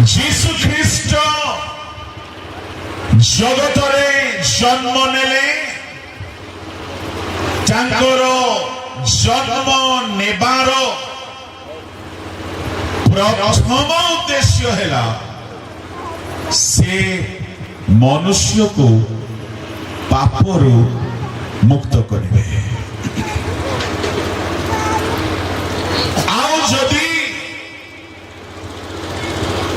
जीशु ख्रीस्ट जगतरे जन्म नेले तांकर जन्म नेबार प्रथम उद्देश्य है से मनुष्य को पापरु मुक्त करिवे। आउ जदि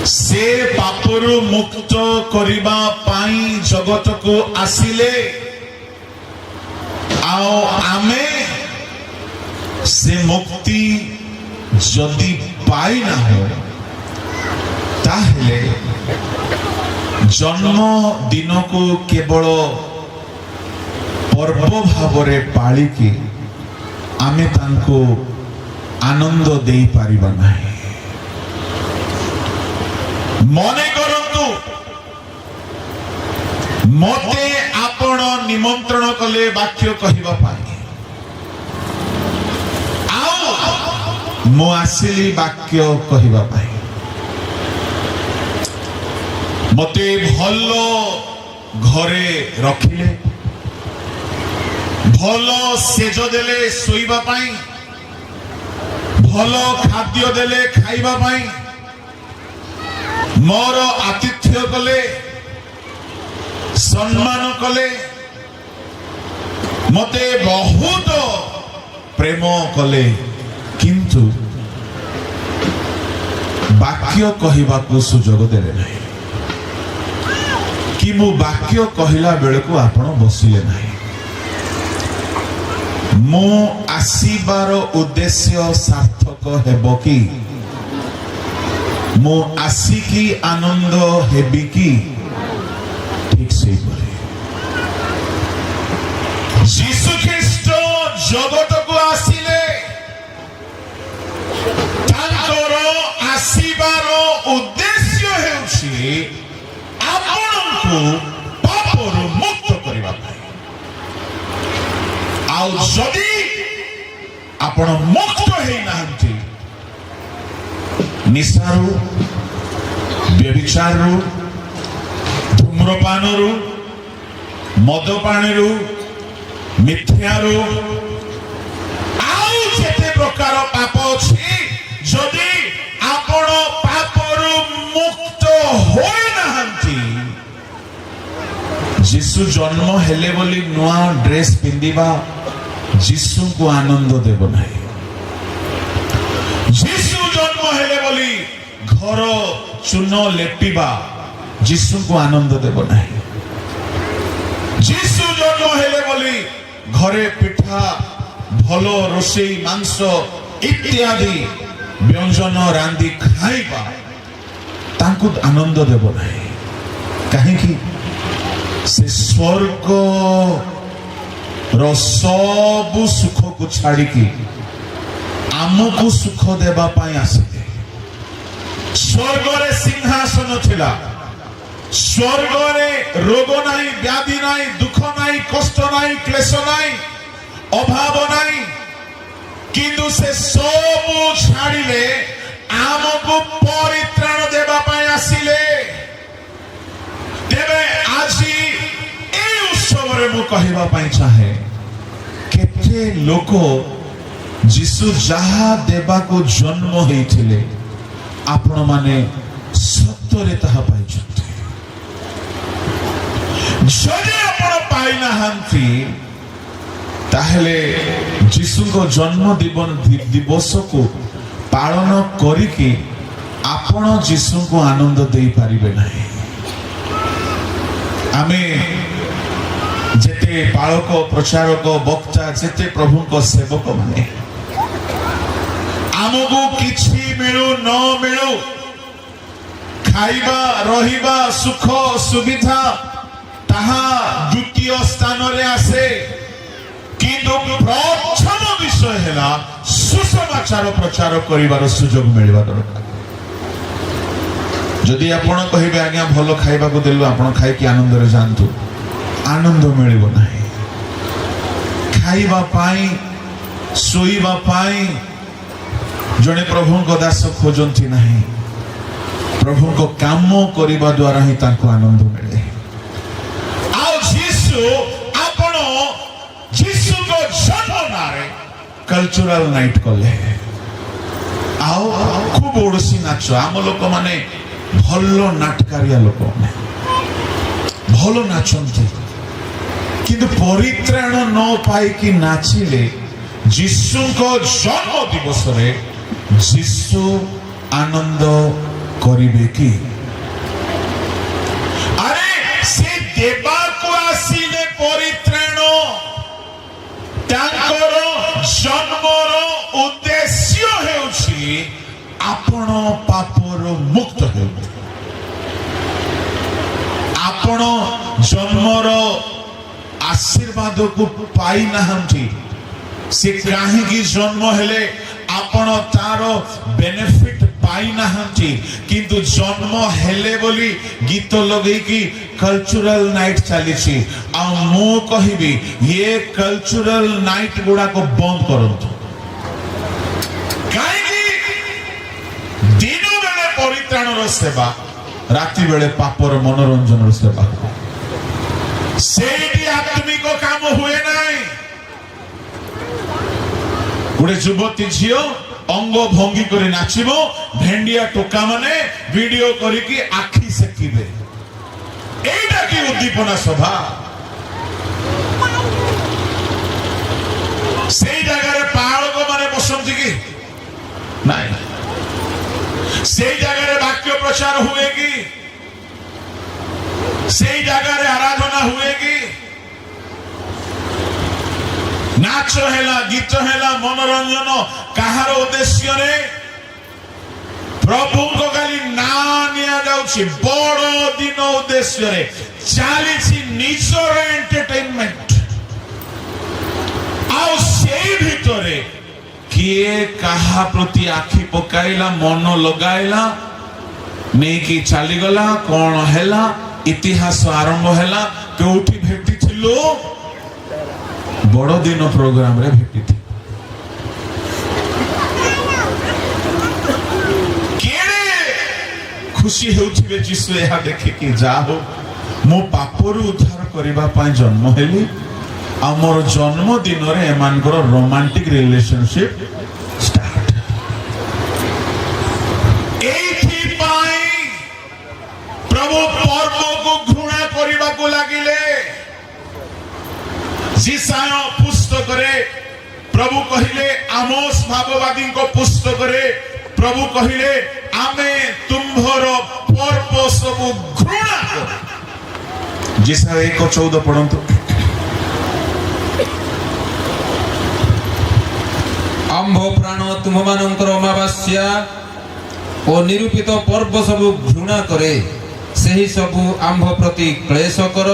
से पापरु मुक्त करिबा पाई जगत को आसिले आओ आमे से मुक्ति जदि पाई ना हो ताहले जन्म दिन को केवल पर्व भावरे पाली की आमे तांको आनंद दे पारिबा नाही। मने करंतु मते आपण निमंत्रण कले वाक्य कहिबा पाई आओ मो आसिली वाक्य कहिबा पाई मते भलो घरे रखिले भलो सेज देले सोइबा पाई भलो खाद्य देले खाइबा पाई मोर आतिथ्य कले सम्मान कले मते बहुत प्रेम कले किंतु वाक्य कहवा को सुजोग देले नहीं कि मु वाक्य कहला बेले को आपण बसिले नहीं। मो आसीबार उद्देश्य सार्थक हेबो कि मो आसिकी आनंद हेबी कि ठीक से बोले जीशु ख्रीस्ट जगत को आसिले तांकर आसीबार उद्देश्य हेउछि आपनकु पापरु मुक्त करिबा पाई। आउ जदि आपण मुक्त हेइ नाहंती निशारु व्यभिचारु धूम्रपानरु मदपाणीरु मिथ्यारु आउ जेते प्रकार पाप अछि जदि आपण पापरु मुक्त होई नाहंती जीशु जन्म हेले बोली नुआ ड्रेस पिंदिबा जीशु को आनंद देव नहीं। जीशु जन्म हेले बोली घर चून लेपिबा जीशु को आनंद देव नहीं। जीशु जन्म हेले बोली घरे पिठा भलो रोषेई मांस इत्यादि व्यंजन रांधी खाइबा तांको आनंद देव नहीं। कहीं से स्वर्ग सबु सुख को छाड़ी की आमको सुख देवा पाई आसिले। स्वर्ग रे सिंहासन थिला स्वर्ग रे रोग नाही व्याधि नाही दुख नाही कष्ट नाही क्लेश नाही अभाव नाही किंतु से सबु छाड़िले आमको परित्राण देवा पाई आसिले। तेबे आजी ए उत्सव रे मु कहिबा पाई चाहे केते लोक जीशु जहा देवा को जन्म होइथिले आपण माने सत्तरे ताहा पाइछथि। जदि आपण पाई नाहंती ताहले जीशु को जन्म दिवस को पालन करिके आपण जीशु को आनंद दे पारिबे नाही। आमे जेते पालक प्रचारक वक्ता जेते प्रभु को सेवक माने आमको किछि मिलू न मिलू खाइबा रहिबा सुख सुविधा ताहा द्वितीय स्थान रे आसे किंतु प्रथम विषय हैला सुसमाचार प्रचार करिवार सुजोग मिलवा दरकार। जदि आपण कहिबे आज्ञा भलो खाइबा को देलु आपण खाइ कि आनंद रे जानतु आनंद मिलिबो नाही। खाइबा पाई सोइबा पाई जने प्रभु को दास खोजंती नहीं प्रभु को काम करने द्वारा ही ताको आनंद मिले आओ जीसु आपण जीसु को जन्म नारे कल्चरल नाइट कले आओ खूब ओडसी नाच आम लोक माने भलो नाटकारिया लोक भलो नाचंती किंतु परित्राण न पाई कि नाचिले जीसु को जन्म दिवस रे जीसु आनंद करिबे की अरे से देवा को आसीले परित्राण तांकर जन्मर उद्देश्य हेउछि आपण पापर मुक्त हेउ आपण जन्मर आशीर्वाद को पाई नाहंती से काहेकि जन्म हेले आपण तार बेनिफिट पाई नाहंती किंतु जन्म हेले बोली गीत लगे कि कल्चरल नाइट चली आ मु कहिबी ये कल्चरल नाइट गुडा को बंद करंतु काहेकि दिन बेले परित्राण रो सेवा राति बेले पापर मनोरंजन रो सेवा सेठी आत्मिक काम हुए नाई गोटे युवती झियो अंग भंगी कर नाचिबो भेंडिया टोका माने वीडियो करिकी आखी सेकिबे एटा की उद्दीपना सभा सेई जगह रे पाळक माने बसंती की नाही सेई जगह रे वाक्य प्रचार हुए की सेई जगह रे आराधना हुए की नाच हेला गीत हेला मनोरंजन कहार उद्देश्य रे प्रभु को खाली ना निया जाउछि बड़ दिन उद्देश्य रे चालीछि निजर एंटरटेनमेंट आ सेई भितरे किए कहा प्रति आखि पकाइला मन लगाइला नहीं कि चली गला कौन हेला इतिहास आरंभ हेला कोठी भेटी थिलो बड़ दिन प्रोग्राम रे भेटी थी केड़े खुशी हेउथिबे जीसु एहा देखे कि जाहो मो पापरु उद्धार करिबा पय जन्म हेली आ मोर जन्म दिन रे एमानकर रोमांटिक रिलेशनशिप स्टार्ट एथि पय प्रभु पर्व को घृणा करिबा को लागिले जिसाय पुस्तक रे प्रभु कहिले आमोस भाववादी को पुस्तक रे प्रभु कहिले आमे तुम्भर पर्व सब घृणा कर जिसाय 1:14 पढंतु आंभ प्राण तुम मानकर अमावास्या और निरूपित पर्व सब घृणा करे सही सब आंभ प्रति क्लेश कर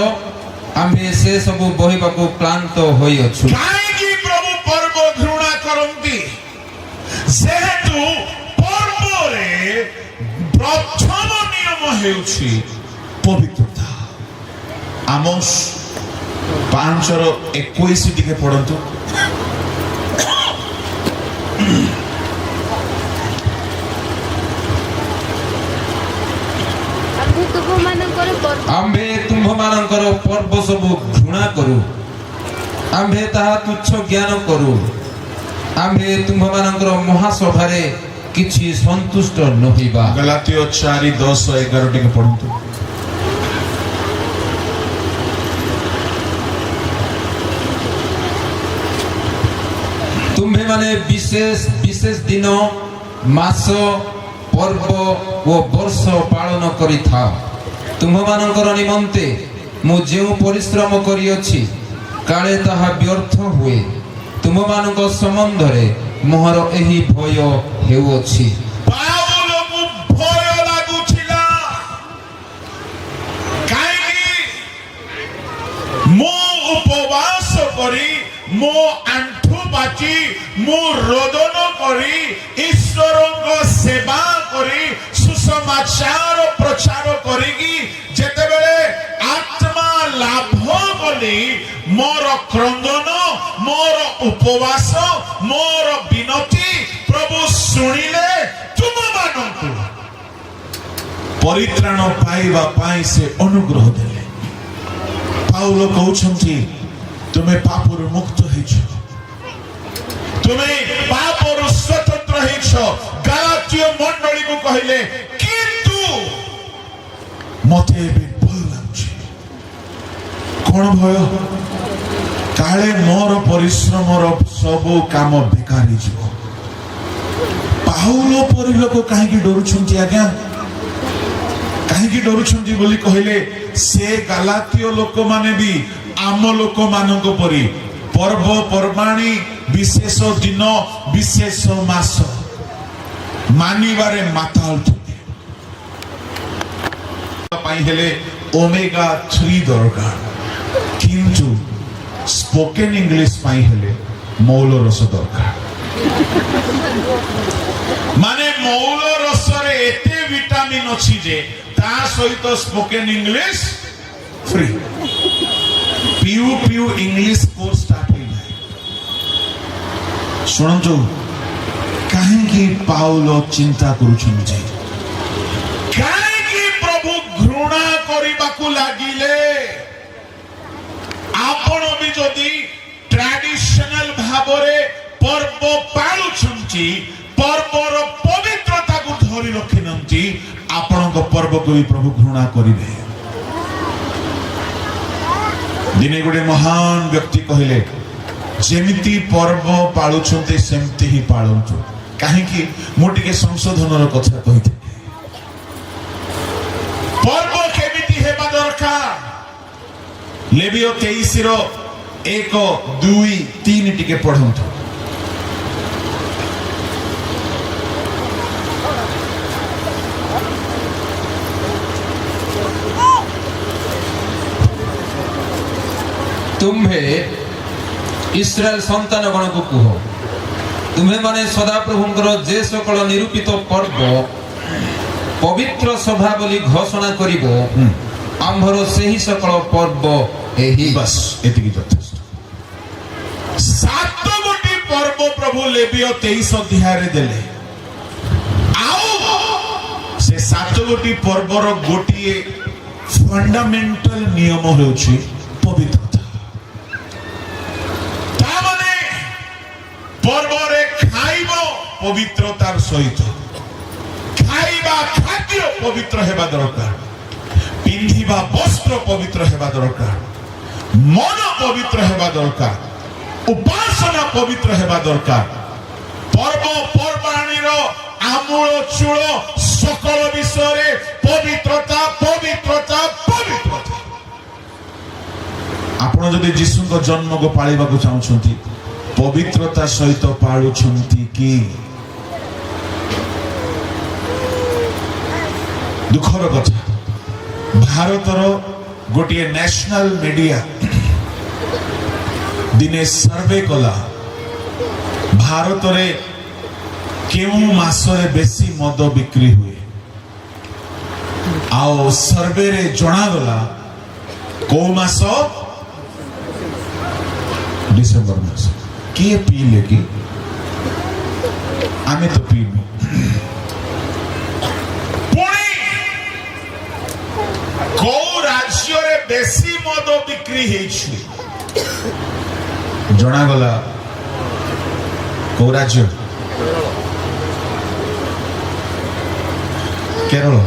आम्भे से सब बहिबा को क्लांत होई अछु काहेकि प्रभु पर्व घृणा करंती जेहेतु पर्व रे प्रथम नियम हेउछि पवित्रता आमोस 5:21 टिके पढंतु आम्भे तुम्भ मानकर पर्व सब घृणा करू आम्भे ताहा तुच्छ ज्ञान करू आम्भे तुम्भ मानकर महासभा रे किछि संतुष्ट नहिबा गलातिय 4:10-11 टिके पढंतु तुम्भे माने विशेष दिन मास पर्व ओ वर्ष पालन करि था तुम्भ मानकर निमंते मु जेउ परिश्रम करि अछि काले ताहा व्यर्थ हुए तुम्भ मानक संबंध रे मोहर एही भय हेउ अछि पावलो को भय लागुथिला काहेकि मो उपवास करी मो आंठू बाची मो रोदन करी ईश्वरଙ୍କ सेवा करी सुसमाचार प्रचार करिगी जेतेबेले आत्मा लाभ कली मोर क्रंदन मोर उपवास मोर विनती प्रभु सुनिले तुम मानंतु परित्राण पाइबा पाई से अनुग्रह देले पाउल कहउछंती तुमे पापरु मुक्त हेछ तुमे पापरु स्वतंत्र हेछ गलातिय मंडली को कहिले किंतु मते भी भय लाଗୁଛି कोन भय काले मोर परिश्रमर सब काम बेकार हिजो पाउल परि लोक काहे डरुछंती आज्ञा काहे डरुछंती बोली कहिले से गलातिय लोक माने भी आम लोक मानक परि पर्व पर्वाणी विशेष दिन विशेष मास मानिबारे माताल पाई हेले ओमेगा 3 दरकार किंतु स्पोकन इंग्लिश पाई हेले मौल रस दरकार माने मौल रस रे एते विटामिन अछि जे ता सहित स्पोकन इंग्लिश फ्री पियू पियू इंग्लिश कोर्स स्टार्ट हो जाए शुणु कहीं पाउल चिंता करुछंती कहीं प्रभु घृणा करबाकू लागिले आपण भी जदि ट्रेडिशनल भाबरे पर्व पालुछंती पर्वर पवित्रता को धरि रखिनंती आपण पर्व को भी प्रभु घृणा करिवे दिने गोटे महान व्यक्ति कहले जेमिति पर्व पालुछंती सेमति ही पालंतु काहे कि मोटिके संशोधनर कथा कहिते पर्व केमिति हेबा दरकार लेवियो 23 रो 1 2 3 टिके पढंतु तुम्हे इस्राएल संतान गण को कह तुम्हें माने सदा प्रभुंकर जे सकल निरूपित पर्व पवित्र सभा बोली घोषणा करिबो आंभर सेही सकल पर्व एही बस एतिकी यथेष्ट सात गोटी पर्व प्रभु लेवियो 23 अध्याय रे देले आउ से सात गोटी पर्वर गोटी फंडामेंटल नियम होउछि पवित्रता पर्वरे खाइबो पवित्रतार सहित खाइबा खाद्य पवित्र हेबा दरकार पिंधिबा वस्त्र पवित्र हेबा दरकार मन पवित्र हेबा दरकार उपासना पवित्र हेबा दरकार पर्व पर्वाणीर आमूल चूल सकल विषय पवित्रता पवित्रता पवित्रता आपण जदि यीशु को जन्म को पाळिबा को चाहुछंती पवित्रता सहित पाळुछंती कि दुखर कथा भारतर गोटे नेशनल मीडिया दिने सर्वे कला भारत रे केउ मासरे बेसी मद बिक्री हुए आओ सर्वे रे जणा गला को मास डिसेंबर मास किए पीले कि आमे तो पीनु पुणी को राज्य रे बेसी मद बिक्री हेछि जणा गला को राज्य केरल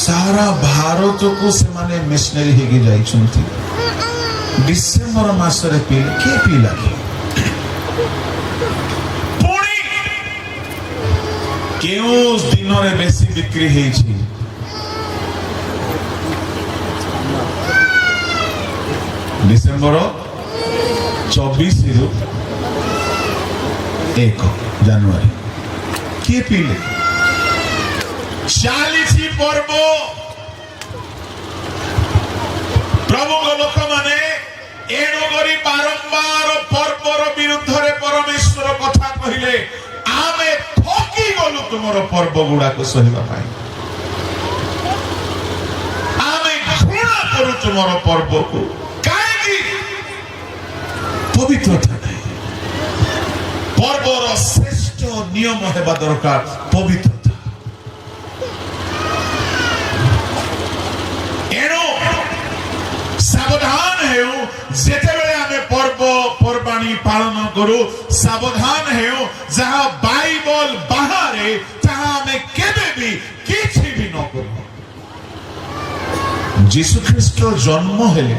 सारा भारत को से माने मिशनरी हेगे जाइछंती डिसेंबर मासरे पीले के पीला पुणी केउ दिन रे बेसी बिक्री हेछि डिसेंबर 24 रु 1 जनवरी के पीले 40 पर्व प्रभु लोक माने एणु करी बारंबार पर्वर विरुद्ध रे परमेश्वर कथा कहिले आमे थकी गलु तुमर पर्व गुडा को सहिबा पाई आमे घृणा करू तुमर पर्व को काहे पवित्रता नहीं पर्वर श्रेष्ठ नियम हेबा दरकार पवित्रता ହେଉ ଯେତେବେଳେ ଆମେ ପର୍ବ ପର୍ବାଣୀ ପାଳନ କରୁ ସାବଧାନ ହେଉ ଯାହା ବାଇବଲ ବାହାରେ ତାହା ଆମେ କେବେ ବି କିଛି ବି ନ କରୁ। ଯୀଶୁ ଖ୍ରୀଷ୍ଟ ଜନ୍ମ ହେଲେ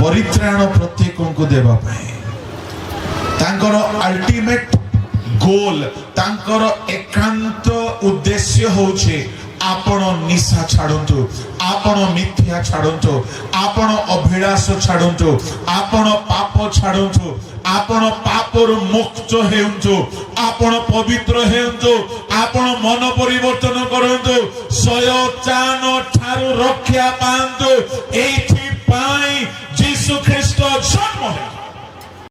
ପରିତ୍ରାଣ ପ୍ରତ୍ୟେକଙ୍କୁ ଦେବା ପାଇଁ। ତାଙ୍କର ଅଲ୍ଟିମେଟ ଗୋଲ, ତାଙ୍କର ଏକାନ୍ତ ଉଦ୍ଦେଶ୍ୟ ହଉଛି ଆପଣ ନିଶା ଛାଡ଼ନ୍ତୁ, ଆପଣ ମିଥ୍ୟା ଛାଡ଼ନ୍ତୁ, ଆପଣ ଅଭିଳାଷ ଛାଡ଼ନ୍ତୁ, ଆପଣ ପାପ ଛାଡ଼ନ୍ତୁ, ଆପଣ ପାପରୁ ମୁକ୍ତ ହେଉନ୍ତୁ, ଆପଣ ପବିତ୍ର ହେଉନ୍ତୁ, ଆପଣ ମନ ପରିବର୍ତ୍ତନ କରନ୍ତୁ, ଶୟତାନ ଠାରୁ ରକ୍ଷା ପାଆନ୍ତୁ। ଏଇଥିପାଇଁ ଯୀଶୁ ଖ୍ରୀଷ୍ଟ ଜନ୍ମ ହେଲେ।